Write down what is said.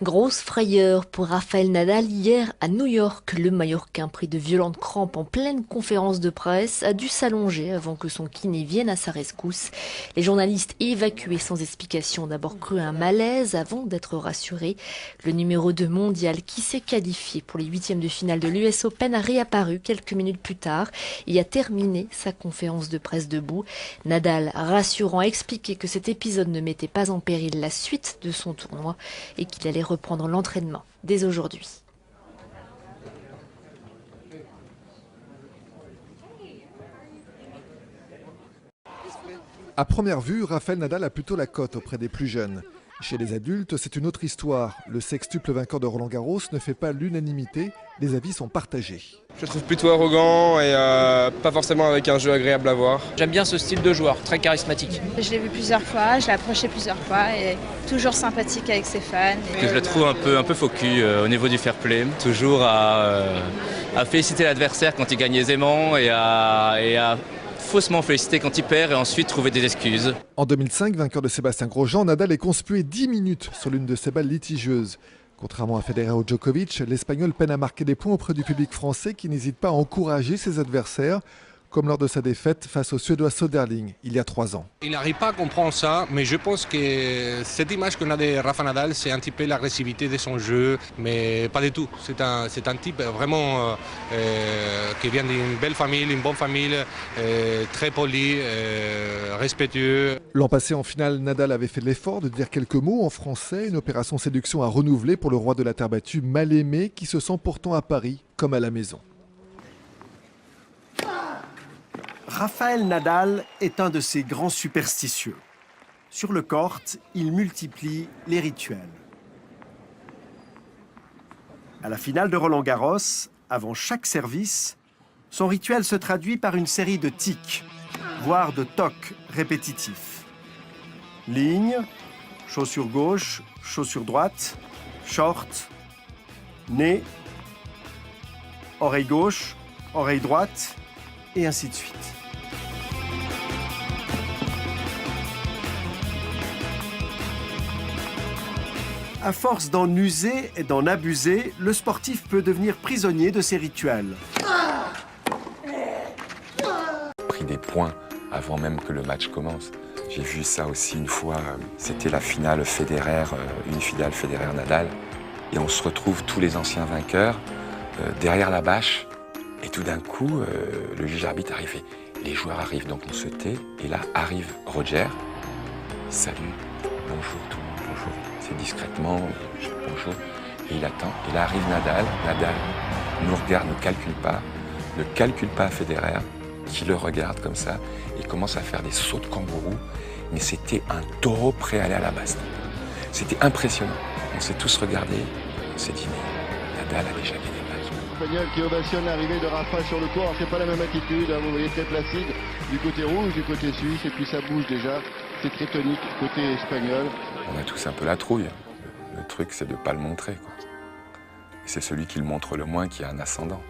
Grosse frayeur pour Rafael Nadal hier à New York. Le Mallorquin, pris de violentes crampes en pleine conférence de presse, a dû s'allonger avant que son kiné vienne à sa rescousse. Les journalistes évacués sans explication ont d'abord cru un malaise avant d'être rassurés. Le numéro 2 mondial qui s'est qualifié pour les huitièmes de finale de l'US Open a réapparu quelques minutes plus tard et a terminé sa conférence de presse debout. Nadal, rassurant, a expliqué que cet épisode ne mettait pas en péril la suite de son tournoi et qu'il allait reprendre l'entraînement dès aujourd'hui. À première vue, Rafael Nadal a plutôt la cote auprès des plus jeunes. Chez les adultes, c'est une autre histoire. Le sextuple vainqueur de Roland-Garros ne fait pas l'unanimité, les avis sont partagés. Je le trouve plutôt arrogant et pas forcément avec un jeu agréable à voir. J'aime bien ce style de joueur, très charismatique. Je l'ai vu plusieurs fois, je l'ai approché plusieurs fois et toujours sympathique avec ses fans. Que je le trouve un peu faux cul au niveau du fair play, toujours à féliciter l'adversaire quand il gagne aisément et à faussement féliciter quand il perd et ensuite trouver des excuses. En 2005, vainqueur de Sébastien Grosjean, Nadal est conspué 10 minutes sur l'une de ses balles litigieuses. Contrairement à Federer ou Djokovic, l'Espagnol peine à marquer des points auprès du public français qui n'hésite pas à encourager ses adversaires, comme lors de sa défaite face au Suédois Söderling il y a 3 ans. Il n'arrive pas à comprendre ça, mais je pense que cette image qu'on a de Rafa Nadal, c'est un petit peu l'agressivité de son jeu, mais pas du tout. C'est un type vraiment qui vient d'une belle famille, une bonne famille, très poli, respectueux. L'an passé, en finale, Nadal avait fait l'effort de dire quelques mots en français, une opération séduction à renouveler pour le roi de la terre battue, mal aimé, qui se sent pourtant à Paris comme à la maison. Rafael Nadal est un de ces grands superstitieux. Sur le court, il multiplie les rituels. À la finale de Roland-Garros, avant chaque service, son rituel se traduit par une série de tics, voire de tocs répétitifs. Ligne, chaussure gauche, chaussure droite, short, nez, oreille gauche, oreille droite, et ainsi de suite. À force d'en user et d'en abuser, le sportif peut devenir prisonnier de ses rituels. Pris des points avant même que le match commence. J'ai vu ça aussi une fois, c'était la finale Federer, une finale Federer-Nadal, et on se retrouve tous les anciens vainqueurs derrière la bâche, et tout d'un coup, le juge arbitre arrive, les joueurs arrivent, donc on se tait, et là arrive Roger, salut, bonjour tout le monde, bonjour. C'est discrètement, bonjour, et il attend. Et là arrive Nadal, Nadal nous regarde, ne calcule pas Federer, qui le regarde comme ça, et commence à faire des sauts de kangourou, mais c'était un taureau prêt à aller à la baston. C'était impressionnant. On s'est tous regardés, on s'est dit, mais Nadal a déjà gagné le match. L'Espagnol qui ovationne l'arrivée de Rafa sur le court, c'est pas la même attitude, hein, vous voyez très placide du côté rouge, du côté suisse, et puis ça bouge déjà, c'est très tonique côté espagnol. On a tous un peu la trouille. Le truc, c'est de ne pas le montrer, quoi. Et c'est celui qui le montre le moins qui a un ascendant.